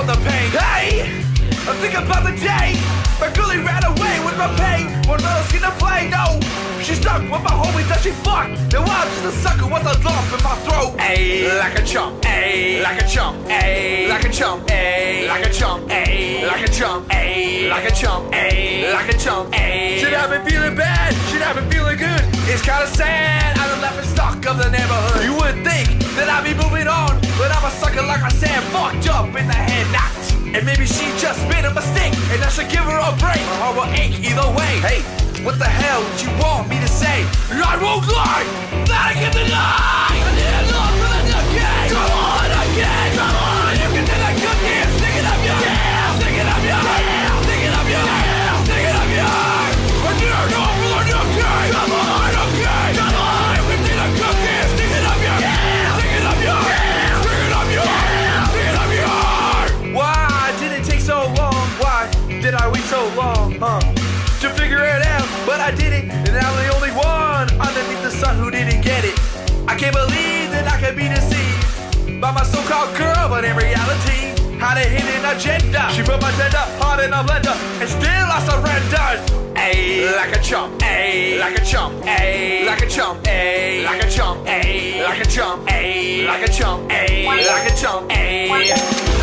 from the pain. Hey, I think about the day my girlie ran away with my pain. One little skin to play, no. She stuck with my homies that she fucked. Now I'm just a sucker with a lump in my throat. Ayy, like a chump, ayy, like a chump, ayy, like a chump, ayy, like a chump, ayy, like a chump, ayy, like a chump, ayy, like a chump, ayy. Should I been feeling bad? Should I been feeling good? It's kinda sad. I'm the laughing stock of the neighborhood. You would think that I'd be moving on, but I'm a sucker like I said, fucked up in the head, knocked. And maybe she just made a mistake, and I should give her a break. My heart will ache either way. Hey, what the hell would you want me to say? I won't lie, that I can deny. I didn't love for the decade. Come on again, come on. You can do that good dance, stick it up your ass, stick it up your ass, stick it up your ass, stick it up your ass. I didn't know for the decade. Come on, okay, come on. You can do that good dance, stick it up your ass, stick it up your ass, stick it up your ass, stick it up your ass. Why did it take so long? Why did I wait so long, to figure it out? But I did it, and I'm the only one underneath the sun who didn't get it. I can't believe that I could be deceived by my so-called girl, but in reality, had a hidden agenda. She put my tender heart in a blender, and still I surrendered. Ayy, like a chump, ayy, like a chump, ayy, like a chump, ayy, like a chump, ayy, like a chump, ayy, like a chump, ayy, like a chump, ayy.